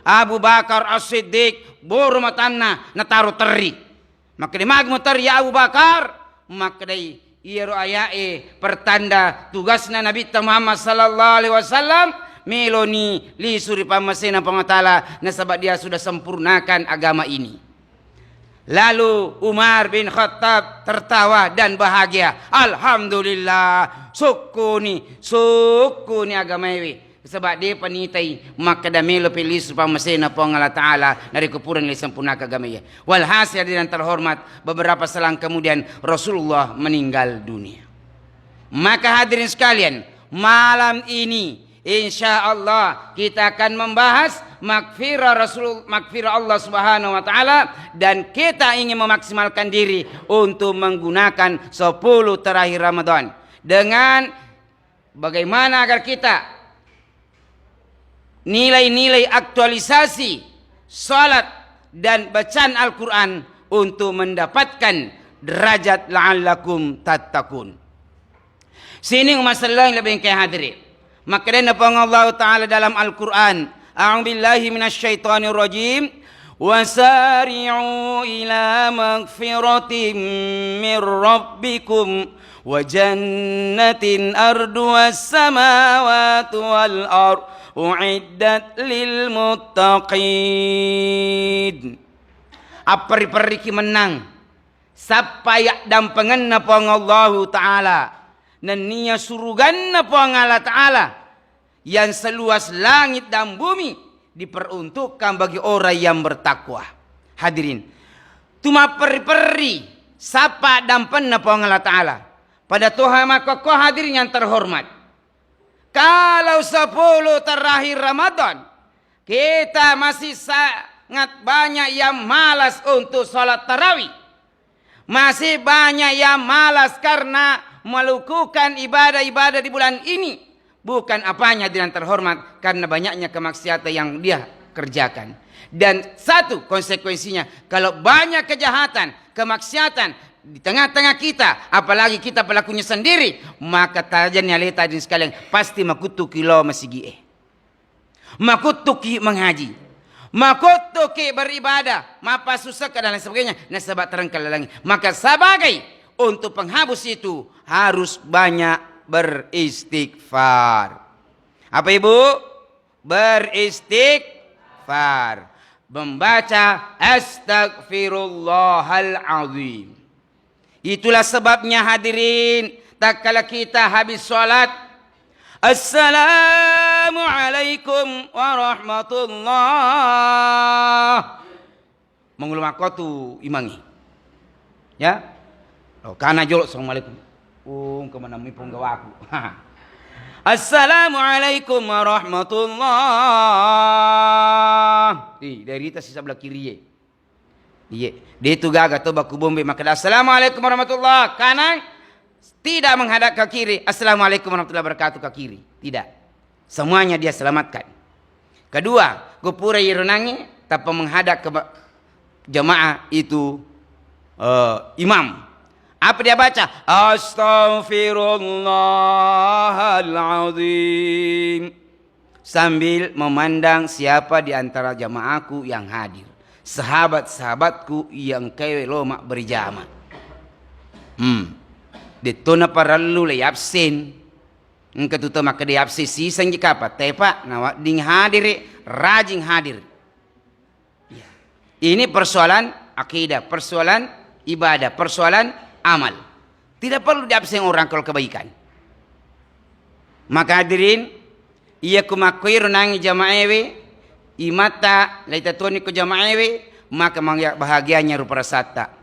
Abu Bakar As-Siddiq buru matanna nataru teri. Maka di magmo teri Abu Bakar, maka di iero ayae pertanda tugasna Nabi Muhammad sallallahu alaihi wasallam meloni li suri pamasena pengatala na sabab dia sudah sempurnakan agama ini. Lalu Umar bin Khattab tertawa dan bahagia. Alhamdulillah, sukuni agama ini. Sebab dia panitai maka damelo pilis pamasena po Allah Ta'ala dari kupuran li sempurna agama ini. Walhasil dan terhormat beberapa selang kemudian Rasulullah meninggal dunia. Maka hadirin sekalian, malam ini insya Allah kita akan membahas makfirah Allah Subhanahu wa taala, dan kita ingin memaksimalkan diri untuk menggunakan 10 terakhir Ramadan dengan bagaimana agar kita nilai-nilai aktualisasi salat dan bacaan Al-Qur'an untuk mendapatkan derajat la'allakum tattaqun. Sini masalah yang lebih kaya hadirin. Maka dan Allah Ta'ala dalam Al-Quran, a'udzubillahi minasyaitonir rajim, wasari'u ila magfiratin min rabbikum wa jannatin arduwas samawati wal ard uiddat lil muttaqin. Apari-pariki menang sapayak dan pengenna pang Allah Ta'ala dan niya suruganna pang Allah Ta'ala yang seluas langit dan bumi diperuntukkan bagi orang yang bertakwa. Hadirin, tuma peri-peri sapa dan penna pang Allah Ta'ala pada Tuhan maka kau hadirin yang terhormat, kalau 10 terakhir Ramadan kita masih sangat banyak yang malas untuk sholat tarawih, masih banyak yang malas karena melakukan ibadah-ibadah di bulan ini, bukan apanya dengan terhormat karena banyaknya kemaksiatan yang dia kerjakan. Dan satu konsekuensinya, kalau banyak kejahatan, kemaksiatan di tengah-tengah kita, apalagi kita pelakunya sendiri, maka tajannya leta dan sekalian pasti makutuki lo masigi makutuki mengaji, makutuki beribadah, mapa susah dan lain sebagainya, nasabak terengkalalangi. Maka sebagai untuk penghabis itu harus banyak beristighfar. Apa ibu? Beristighfar. Membaca Astaghfirullahalazim. Itulah sebabnya hadirin, tak kala kita habis sholat, Assalamualaikum warahmatullah, mengulama kotu imangi. Ya. Oh, karena jolok assalamualaikum. Kemana mipung gawaku. Assalamualaikum warahmatullah. Dari kita sisa sebelah kiri. Iya, dia itu gagal tu baku bombe maka assalamualaikum warahmatullah. Kanan tidak menghadap ke kiri. Assalamualaikum warahmatullahi wabarakatuh ke kiri. Tidak. Semuanya dia selamatkan. Kedua, gopura ironangi tanpa menghadap ke jamaah itu imam. Apa dia baca? Astaghfirullahalazim. Sambil memandang siapa di antara jamaahku yang hadir. Sahabat-sahabatku yang kaya lomak berjamaah. Detona para lula absen. Engkau tuh maka dia absen sisa jika apa? Tepa nawak ding hadir, rajin hadir. Ini persoalan akidah, persoalan ibadah, persoalan amal. Tidak perlu diabsen orang kalau kebaikan. Maka hadirin, ia kumakir nangi jama'ewe, imata laita toni ku jama'ewe, maka mangyak bahagianya rupa rasata.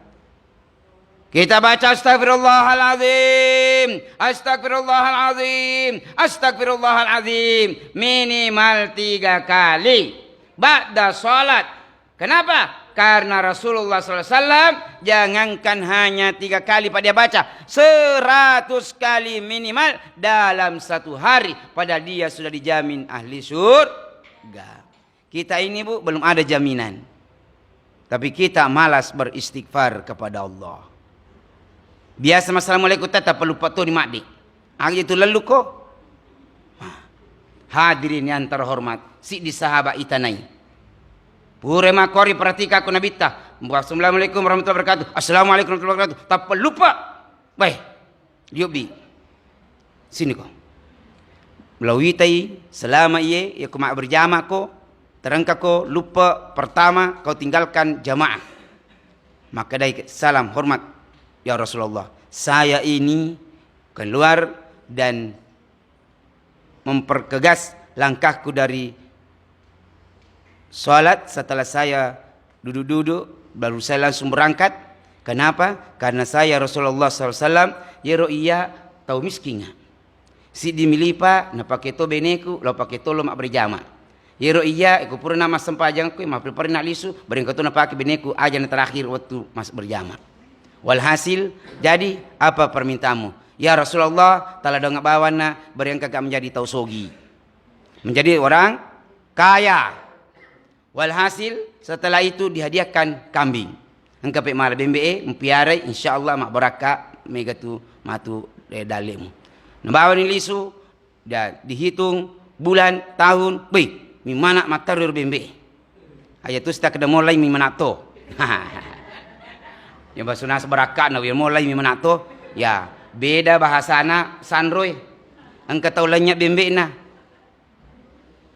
Kita baca astagfirullahalazim, astagfirullahalazim, astagfirullahalazim minimal 3 kali ba'da salat. Kenapa? Karena Rasulullah SAW jangankan hanya 3 kali pada dia baca, 100 kali minimal dalam 1 hari. Padahal dia sudah dijamin ahli surga. Kita ini bu belum ada jaminan. Tapi kita malas beristighfar kepada Allah. Biasa assalamualaikum tetap perlu patuh di makdik. Hari itu lalu kok. Hadirin yang terhormat, si di sahabat itanai. Pure makori pratika ko nabita. Assalamualaikum warahmatullahi wabarakatuh. Assalamualaikum warahmatullahi wabarakatuh. Tak lupa. Baik. Diubi. Sini ko. Melalui tay selama ia ko mak berjamaah ko, terangka ko lupa pertama kau tinggalkan jamaah. Maka dari salam hormat, ya Rasulullah, saya ini keluar dan memperkegas langkahku dari sholat. Setelah saya duduk-duduk, baru saya langsung berangkat. Kenapa? Karena saya Rasulullah SAW yero iya tahu miskinnya. Si dimilipa na pakai to beneku, lo pakai to lo mak berjama. Yero iya aku pura nama sempajangku, mak pernah lisu, beringkatu na pakai beneku aja na terakhir waktu mas berjama. Walhasil, jadi apa permintaanmu? Ya Rasulullah, tala dong bawana beriang kakak menjadi tausogi, menjadi orang kaya. Walhasil, setelah itu dihadiahkan kambing. Engkau pe mal BMBE mempiarai, insyaallah mak beraka megatu matu dalemu. Nabawa ni lisu, dan dihitung bulan tahun, baik. Mimana matarur BMBE. Ayat tu kita kena mulai mimana to. Yang basuna seberaka na mulai mimana to, ya. Beda bahasana sanroy. Engkau tahu lanya BMBE na.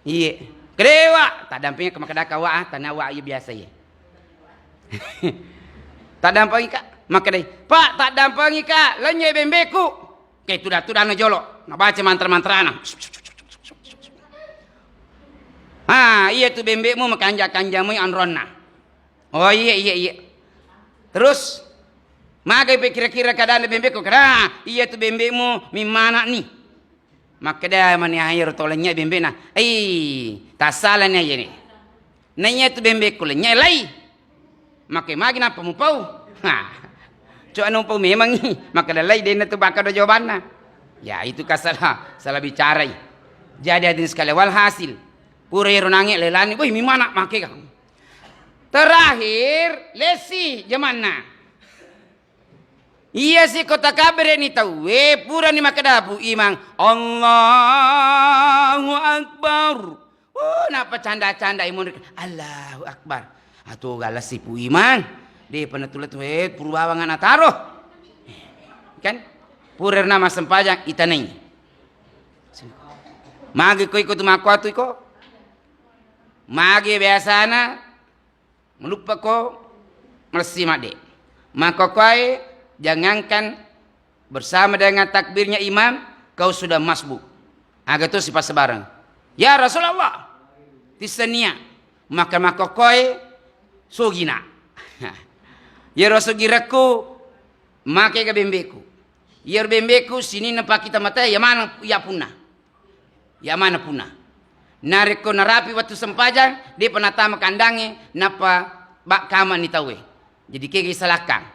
Iya. Kedewa, tak dampingnya ke makadaka wa, tanah wa iya biasa ya. Tak dampangi kak, makadai. Pak, tak dampangi kak, lanya BMBE ku. Oke, tudah na jolo, na baca mantra-mantra na. Iya tu BMBE mu makanja-kanjamu anronna. Oh iya. Terus magai kira-kira keadaan BMBE ku. Iya tu BMBE mu mimana nih. Maka dah mani air tolanya BMBE na. Tak salah nih ini. Nanya tu BMBE ku lenya lai. Maka magi napa mu pau? Cuma numpau memang ni. Maka dah lai dia tu bakal ada jawabannya. Ya itu salah bicara. Jadi hadirin sekalian, walhasil pura ronangi lelani, woi mimana make kamu. Terakhir lesi jamana. Iya si kota kabar ni tahu, pura ni makadapu imang Allahu Akbar. Oh napa canda-canda imun Allahu Akbar. Atuh galas si pu imang. Dia pernah tulis purwawangan ataroh. Kan? Pura nama sempajang itaneng. Magi ko ikut makwatu ko. Magi biasana melupa ko melesi made. Maka kau jangankan bersama dengan takbirnya imam kau sudah masbuk. Agak tu sifat sebarang. Ya Rasulullah. Tisania. Maka kau sugina. Ya Rasulgiraku make ke bembeku. Ya bembeku sini nampak kita mata ya mana ya punah. Ya mana punah. Narik ko narapi waktu sempajang dia penatama kandange napa bak kama ni tawe. Jadi kegi salahkan.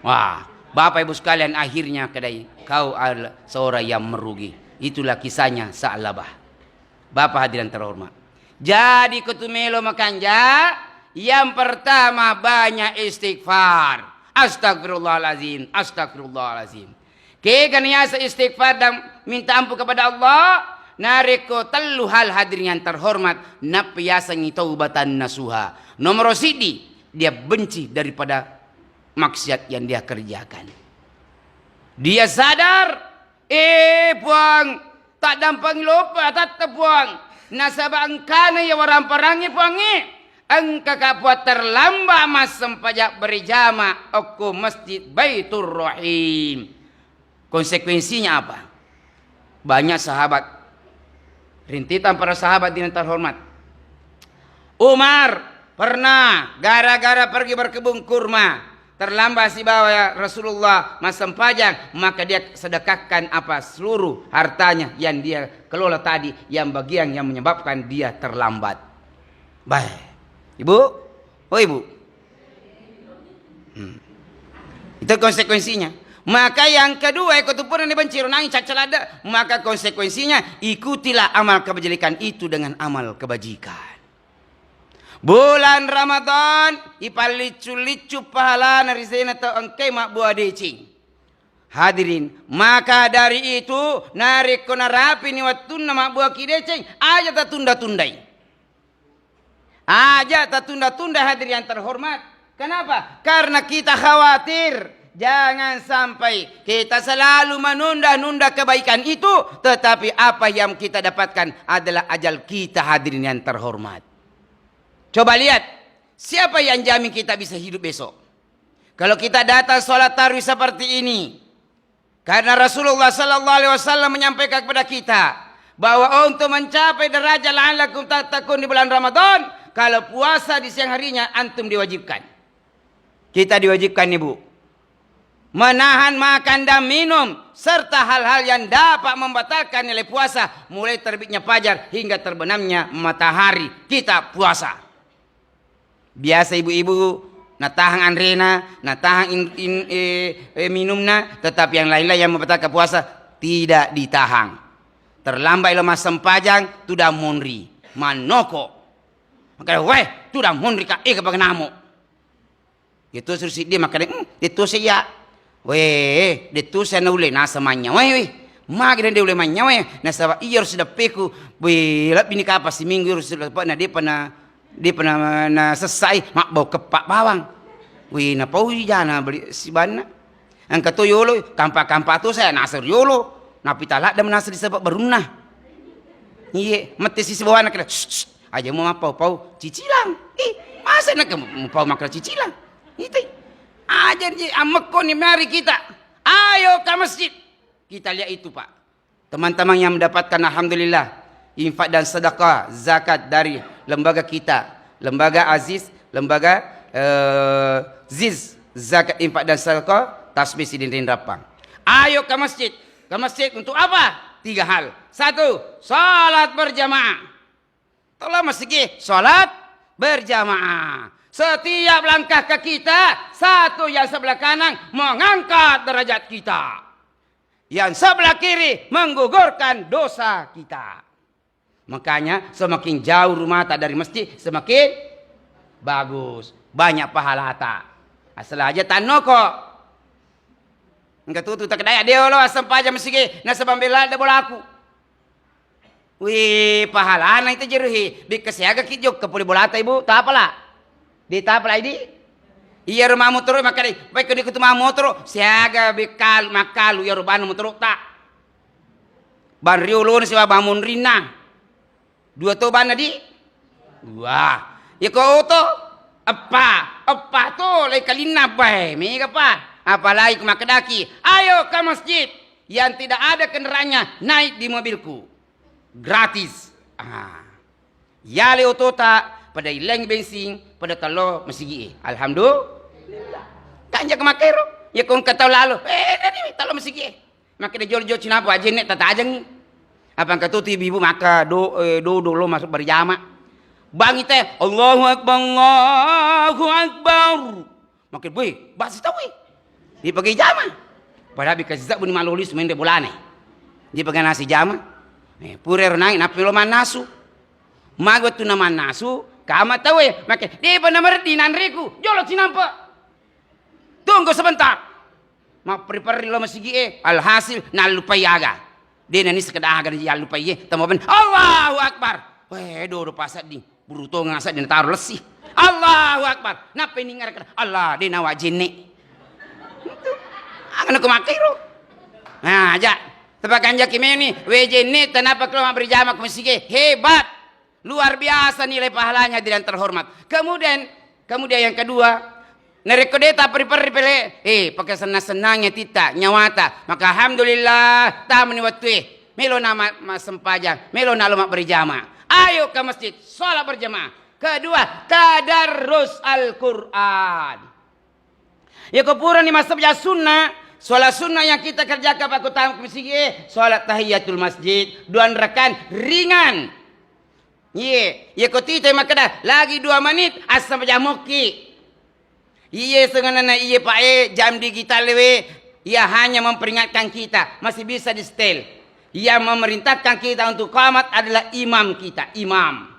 Wah, Bapak Ibu sekalian akhirnya kedai kau adalah seorang yang merugi. Itulah kisahnya Sa'labah. Bapak hadirin terhormat. Jadi kutumelo makanja yang pertama banyak istighfar. Astagfirullahalazim, astagfirullahalazim. Kekaniasa istighfar dan minta ampun kepada Allah. Nareko telu hal hadirin yang terhormat. Napiasangi taubatan nasuha. Nomor sidi, dia benci daripada maksiat yang dia kerjakan. Dia sadar, buang, tak dampang lupa, tetap buang. Nasabah angkana ya warang perangi puangi. Engkau kapuat terlambat mas sempajak berjama aku masjid Baitur Rahim. Konsekuensinya apa? Banyak sahabat, rintitan para sahabat yang terhormat. Umar pernah gara-gara pergi berkebun kurma, terlambat si bawa Rasulullah mas sempajak, maka dia sedekahkan apa seluruh hartanya yang dia kelola tadi, yang bagian yang menyebabkan dia terlambat. Baik. Ibu? Oh ibu? Itu konsekuensinya. Maka yang kedua, ikut pun dibenci runangi cacalada. Maka konsekuensinya, ikutilah amal kebajikan itu dengan amal kebajikan. Bulan Ramadan, ipalicu-licu pahala narizena atau engkai mak buah decing. Hadirin, maka dari itu, narik kona rapi ni watun nama buah kidecing, aja tak tunda-tundai. Aja tak tunda-tunda hadirin yang terhormat. Kenapa? Karena kita khawatir jangan sampai kita selalu menunda-nunda kebaikan itu, tetapi apa yang kita dapatkan adalah ajal kita hadirin yang terhormat. Coba lihat, siapa yang jamin kita bisa hidup besok? Kalau kita datang sholat tarawih seperti ini, karena Rasulullah sallallahu alaihi wasallam menyampaikan kepada kita bahwa untuk mencapai derajat la'allakum tattaqun di bulan Ramadan, kalau puasa di siang harinya antum diwajibkan. Kita diwajibkan ibu menahan makan dan minum serta hal-hal yang dapat membatalkan nilai puasa, mulai terbitnya fajar hingga terbenamnya matahari kita puasa. Biasa ibu-ibu natahan anrena, natahan minumna, tetapi yang lain-lain yang membatalkan puasa tidak ditahan. Terlambat lemas sempajang tu dah monri manoko. Maka weh tu dah monri ka ke namo. Itu suruh dia maka itu saya. Weh, itu saya nule nasa manya. Weh. Magi dan dia ule manya weh. Nasa iya sudah peku. Weh, lap ini kapa si minggu sudah dia pernah na selesai mak bau kepak bawang. Weh, na pau jana beli si bana. Ang kato yolo, kampa-kampa tu saya nasar yolo. Napitala dah menasa disebut berunah. Iya, mati si sebuah anak aja mau pau cicilang. Masa nak pau makan cicilang? Itu aja je amakko ni mari kita. Ayo ke masjid. Kita lihat itu Pak. Teman-teman yang mendapatkan alhamdulillah infak dan sedekah zakat dari lembaga kita, lembaga Aziz, lembaga Ziz, zakat infak dan sedekah tasbih sidin rapang. Ayo ke masjid. Ke masjid untuk apa? 3 hal. 1, salat berjamaah. Tolong masjid, salat berjamaah. Setiap langkah ke kita, satu yang sebelah kanan mengangkat derajat kita. Yang sebelah kiri menggugurkan dosa kita. Makanya semakin jauh rumah tak dari masjid, semakin bagus. Banyak pahala tak. Asal aja tanah kok. Enggak tutu tak kedaya dia lo asam paja masih nasa bambela ada bola aku. Wih pahala na itu jeruhi di kesiaga kijok ke puli bola ibu tak apalah. Di tak apalah ini. Iya rumah motor makanya baik ke di rumah motor siaga bekal makalu ya rumah motor tak. Ban riulun siwa bangun rina. 2 to ban di. Wah, ya kau to apa to lai kalina bae mi apa? Apalagi ke Makedaki. Ayo ke masjid. Yang tidak ada kendaraannya naik di mobilku. Gratis. Yale otota pada ilang bensin pada talo masigi. Alhamdulillah. Kanja ke Makero. Ya kong katau lalu. Talo masigi. Maka dia jol-jol cinapa aja nek tata ajang ni. Apa kata tu ibu maka do lo masuk berjamaah. Bang teh Allahu Akbar Allahu Akbar. Makin boy, bahasa tahu dia pakai jama. Padahal bikin zak bunyi malulis main de bolane. Dia pakai nasi jama. Pure renang napi lo manasu. Magot tu nama nasu. Kama tahu ya. Makai dia pernah merdinan riku. Jolo sinampa. Tunggu sebentar. Mak prepare lo masih gie. Alhasil na lupa yaga. Dia nani sekedar agar dia lupa ye. Temu ben Allahu Akbar. Weh do pasat di. Buru to ngasak di taruh lesi. Allahu Akbar. Napa ini ngarek Allah dia nawa jene. Akan aku makai ro. Nah, aja. Tepakan jaki ini, WJ ini kenapa keluar berjamaah ke masjid? Hebat. Luar biasa nilai pahalanya dan terhormat. Kemudian yang kedua, nerekodeta peri-peri pele. Pakai senang-senangnya tita, nyawata. Maka alhamdulillah tamu ni waktu melo nama sempajang, melo na lumak berjamaah. Ayo ke masjid, sholat berjamaah. Kedua, tadarrus Al-Quran. Ya kepuran ni masuk ya sunnah. Sholat sunnah yang kita kerjakan Pak Kutama ke masjid, sholat tahiyatul masjid, 2 rakaat ringan. Ya koti tema kada lagi 2 menit asam jamuki. Iya senganana iya Pak jam digital lewe, ia hanya memperingatkan kita, masih bisa di setel. Ia memerintahkan kita untuk qamat adalah imam kita, imam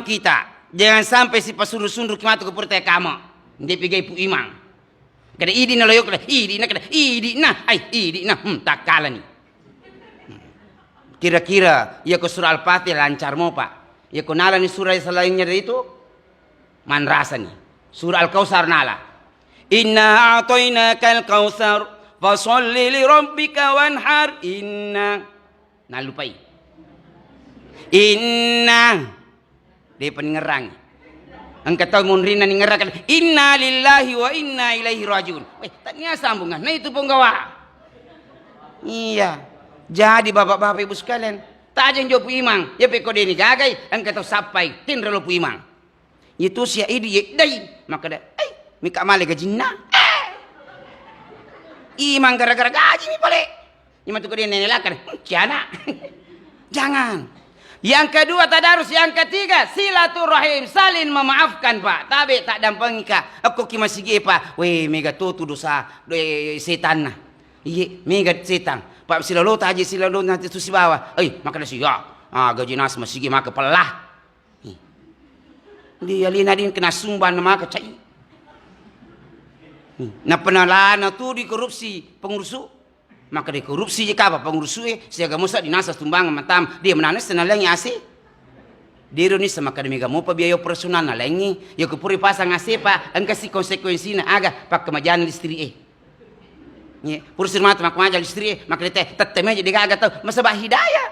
kita. Jangan sampai si pasuruh-suruh kimatu ke pertai kamu. Dia pergi pu imam. Kada idi na loyok kada idi na tak kalah ni. Kira-kira ya ke surah Al-Fatihah lancar mo Pak. Ya ko nala ni surah selainnya dari itu. Man rasa nih. Surah Al-Kautsar nala. Inna a'tainakal kautsar fasholli li rabbika wanhar. Inna. Nah lupai. Inna. Dia pengerang. Angkat tahu munrina ni ngerakan. Inna lillahi wa inna ilaihi rajiun. Tanya sambungan. Nah itu penggawa. Iya. Jadi bapak-bapak ibu sekalian. Tak aja jawab imang. Ya peko ini gagai. Angkat tahu sampai. Tindra lo imang. Itu siya idi yedai. Maka dah. Mika male gajinna. Imang gara-gara gaji ni pale. Ima tu kau dia nenelakan. Kiana. Jangan. Yang kedua tadarus, yang ketiga silaturahim, salin memaafkan pak. Tapi tak dampangi ka. Aku ki masih pak. Weh mega tu dosa setan nah. Iya mega setan. Pak silalo taji silalo nanti tu si bawa. Maka dah siya. Gaji nas masih maka pelah. Dia lina din kena sumban maka cai. Na penalana tu di korupsi pengurusu. Maka dia korupsi jika apa pengurusnya siaga musa dinasa tumbang matam dia menanes nalengi ase dia ironis maka demi gamu pa biaya operasional nalengi ya kupuri pasang ase pa angkasi konsekuensi na aga pak kemajan listri ya pursir mata mak majal listri maka dia teteme jadi gaga tau masabah hidayah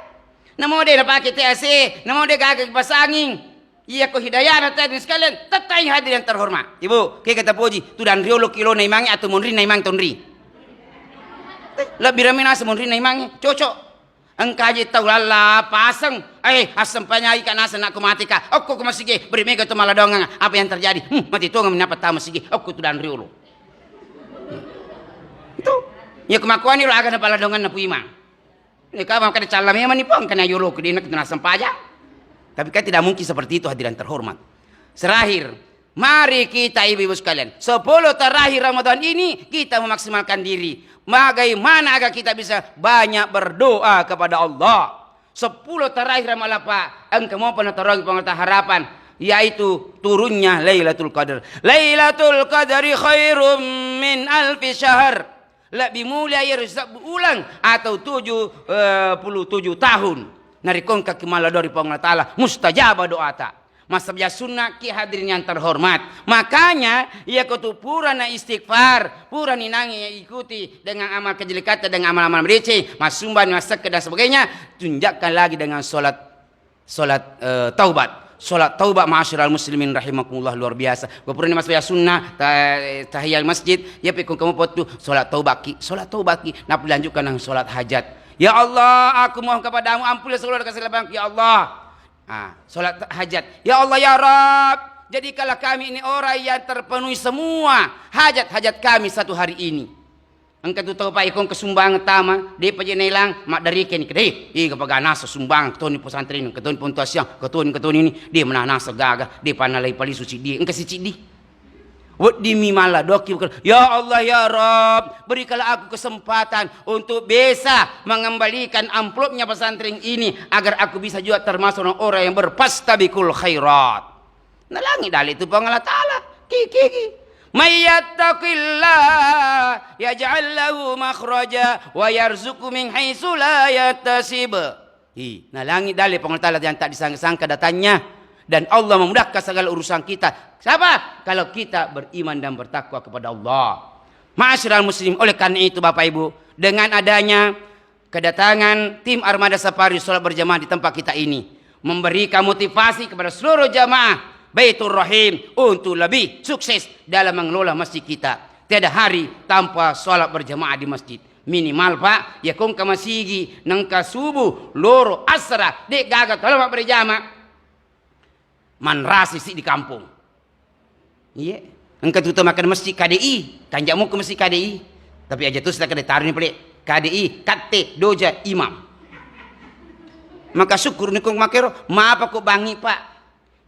namo dia pakai teh ase namo dia gaga pasanging iya ko hidayah na tadi sekalian tetai hadirin terhormat ibu ke kata puji tu dan riolo kilo na imangi atau monri na imang tonri lebih ramai nasi munri na imangnya cocok engkaji tahu lala pasang asam panyai kan nasa nak mati ka aku masih beri mega tu malah dongang apa yang terjadi mati tu ngam mendapat tamu sih aku tu dan riolo itu ya kemakuan itu akan pala dongan na puimang ini kau makan calam yang manipang kena yolo ke dina kena sampaja tapi kan tidak mungkin seperti itu hadirin terhormat terakhir mari kita ibu-ibu sekalian 10 terakhir Ramadan ini kita memaksimalkan diri. Bagaimana agar kita bisa banyak berdoa kepada Allah. 10 terakhir malah Pak. Engkau mau pernah terogi pengertian harapan. Yaitu turunnya Lailatul Qadar. Lailatul Qadari khairum min alfi syahr. Lebih mulia ya ulang atau 77 tahun. Narikon kaki malah dari pengertian ta'ala. Mustajabah doa tak. Masa biasa sunnah ki hadirin yang terhormat. Makanya ia kutu pura na istighfar, pura ni nangi ikuti dengan amal kejelekatan dengan amal-amal berece, masumban, masak dan sebagainya. Tunjukkan lagi dengan solat taubat. Solat taubat ma'asyiral muslimin rahimakumullah luar biasa. Gua mas biasa sunnah tahiyat masjid, ya pikun kamu potu solat taubat ki, nak lanjutkan dengan solat hajat. Ya Allah, aku mohon kepadamu ampunilah seluruh kesalahan ya Allah. Solat hajat. Ya Allah ya Rabb, jadikanlah kami ini orang yang terpenuhi semua hajat-hajat kami satu hari ini. Engkau tu tahu Pak ikon kesumbang tama, dia pajenelang mak dari ken kede. Kapagana sumbang ketoni pesantren, ketoni puntuasian, ketoni ini dia menana segaga, dia panalai pali suci dia. Engkau si cidi. Wadi mimala doki ya Allah ya Rabb, berikanlah aku kesempatan untuk bisa mengembalikan amplopnya pesantren ini agar aku bisa juga termasuk orang yang berpastabikul khairat. Nalangi dali itu pengalat ta'ala. Kiki. Mayyattaqillah yaj'al lahu makhraja wa yarzuqhu min haitsu la yahtasib. Nalangi dali pengalat ta'ala yang tak disangka-sangka datangnya. Dan Allah memudahkan segala urusan kita. Siapa? Kalau kita beriman dan bertakwa kepada Allah. Ma'asyiral muslim, oleh karena itu Bapak Ibu, dengan adanya kedatangan tim Armada Safari Salat Berjamaah di tempat kita ini, memberikan motivasi kepada seluruh jamaah Baitur Rahim untuk lebih sukses dalam mengelola masjid kita. Tiada hari tanpa salat berjamaah di masjid. Minimal Pak, ya kong kamasigi nangka subuh, loro, asra, dek gagal kalau berjamaah. Man rasi si di kampung. Iya. Engkau tutup makan masjid KDI. Tanjamu ke masjid KDI. Tapi aja tu sudah kena taruh ni pelik. KDI, kate, doja, imam. Maka syukur ni kong makero. Maaf aku bangi Pak.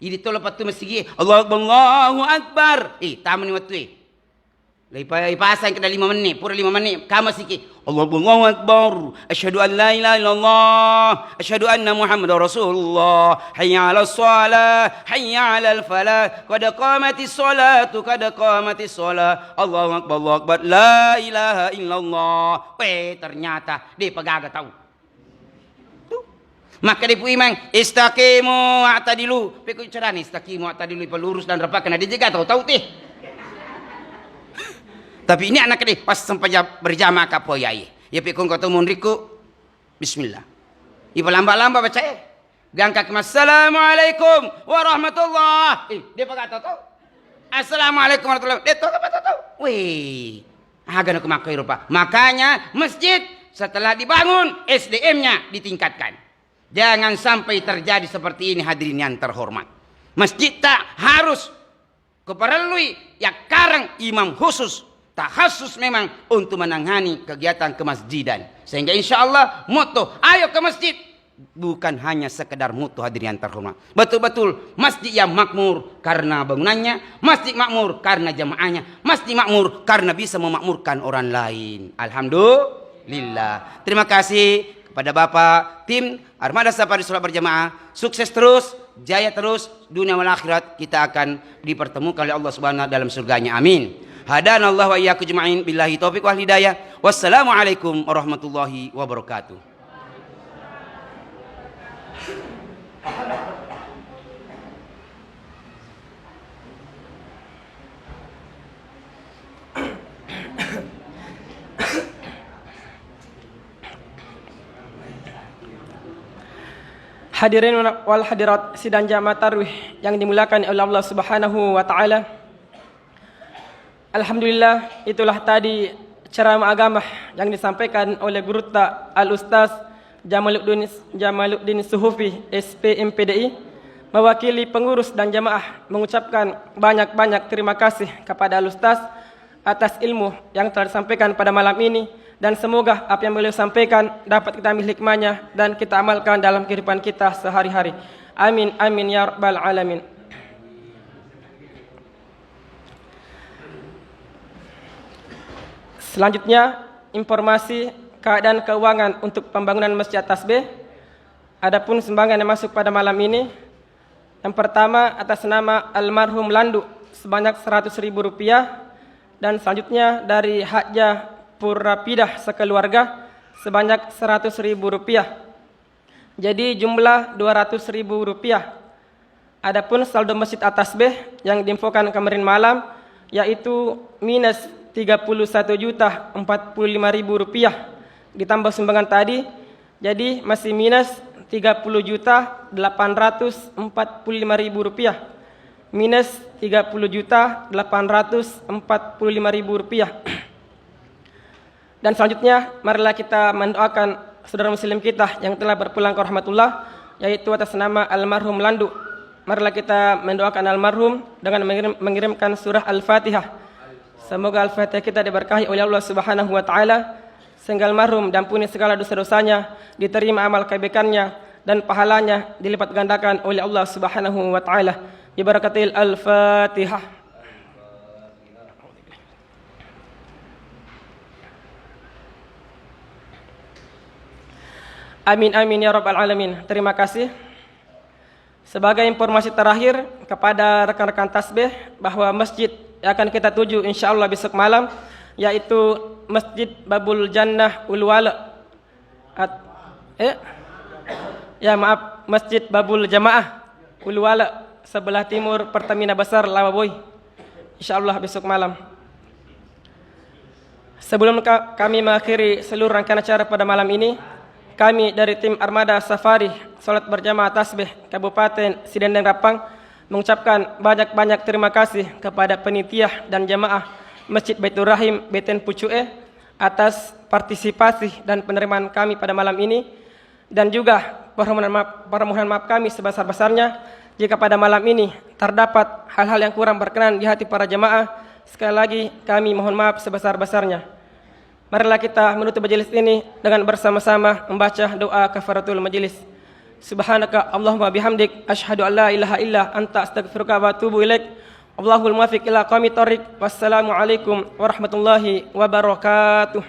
Ini tolong patu masjid. Allahu Akbar. Tamu ni waktu Ipasang kena 5 menit, pura 5 menit. Kamu sikit. Allahu Akbar. Asyhadu an la ilaha illallah. Asyhadu anna Muhammadar Rasulullah. Hayya 'alas shalah, hayya 'alal falah. Qad qamatis salatu, qad qamatis shalah. Allahu Akbar, Allahu Akbar. La ilaha illallah. Ternyata dia pegaga tahu. Maka dipu imang istaqimu wa'tadilu. Peku carane istaqimu wa'tadilu pelurus dan rapat kena dijaga tahu teh. Tapi ini anak ini pas sampai berjamaah kapoyai. Ya peku kau tumun riku. Bismillah. Ipa lamba-lamba baca ya. Gangka kemas. Assalamualaikum warahmatullah. Dia pakai tahu. Assalamualaikum warahmatullahi wabarakatuh. Dia tahu. Wih. Agak nak makai rupa. Makanya masjid setelah dibangun SDM-nya ditingkatkan. Jangan sampai terjadi seperti ini hadirin yang terhormat. Masjid tak harus keperlui ya karang imam khusus. Tak khusus memang untuk menangani kegiatan kemasjidan. Sehingga insya Allah moto ayo ke masjid. Bukan hanya sekedar moto hadirin yang terhormat. Betul-betul masjid yang makmur karena bangunannya. Masjid makmur karena jamaahnya. Masjid makmur karena bisa memakmurkan orang lain. Alhamdulillah. Terima kasih kepada Bapak, tim Armada Safari Sholat Berjamaah, sukses terus, jaya terus, dunia wal akhirat kita akan dipertemukan oleh Allah Subhanahu wa taala dalam surganya. Amin. Hadanallahu wa iyyakum ajma'in billahi taufiq wal hidayah. Wassalamualaikum warahmatullahi wabarakatuh. Hadirin wal hadirat sidang jamaah tarawih yang dimuliakan oleh Allah Subhanahu wa taala. Alhamdulillah, itulah tadi ceramah agama yang disampaikan oleh Guru Ta Al-Ustaz Jamaluddin Suhufi SPMPDI, mewakili pengurus dan jamaah mengucapkan banyak-banyak terima kasih kepada Al-Ustaz atas ilmu yang telah disampaikan pada malam ini. Dan semoga apa yang beliau sampaikan dapat kita ambil hikmahnya dan kita amalkan dalam kehidupan kita sehari-hari. Amin, amin ya rabbal alamin. Selanjutnya, informasi keadaan keuangan untuk pembangunan Masjid At-Tasbih. Adapun sumbangan yang masuk pada malam ini, yang pertama atas nama almarhum Landu sebanyak Rp100.000, dan selanjutnya dari Hajjah Purapidah sekeluarga sebanyak Rp100.000. Jadi jumlah Rp200.000. Adapun saldo Masjid At-Tasbih yang diinfokan kemarin malam yaitu minus Rp31.045.000 ditambah sumbangan tadi, jadi masih minus Rp30.845.000. Minus Rp30.845.000. Dan selanjutnya, marilah kita mendoakan saudara muslim kita yang telah berpulang ke rahmatullah, yaitu atas nama almarhum Landu. Marilah kita mendoakan almarhum dengan mengirimkan surah Al-Fatihah. Semoga Al-Fatihah kita diberkahi oleh Allah Subhanahu wa taala, sehingga almarhum diampuni segala dosa-dosanya, diterima amal kebaikannya, dan pahalanya dilipat gandakan oleh Allah Subhanahu wa taala. Bi barakatil Al-Fatihah. Amin amin ya rabbal alamin. Terima kasih. Sebagai informasi terakhir kepada rekan-rekan tasbih bahwa masjid yang akan kita tuju insyaallah besok malam yaitu Masjid Babul Jannah Ulwala. Masjid Babul Jamaah Ulwala sebelah timur Pertamina Besar Lawaboy. Insyaallah besok malam. Sebelum kami mengakhiri seluruh rangkaian acara pada malam ini, kami dari tim Armada Safari Salat Berjamaah Tasbih Kabupaten Sidendang Rapang mengucapkan banyak-banyak terima kasih kepada panitia dan jamaah Masjid Baitur Rahim Beten Pucue atas partisipasi dan penerimaan kami pada malam ini, dan juga permohonan maaf kami sebesar-besarnya jika pada malam ini terdapat hal-hal yang kurang berkenan di hati para jamaah. Sekali lagi kami mohon maaf sebesar-besarnya. Marilah kita menutup majelis ini dengan bersama-sama membaca doa kafaratul majelis. Subhanaka Allahumma bihamdik asyhadu an la ilaha illa anta astaghfiruka wa atubu ilaik. Allahul muwaffiq ila aqwamit thoriq. Wassalamu alaikum warahmatullahi wabarakatuh.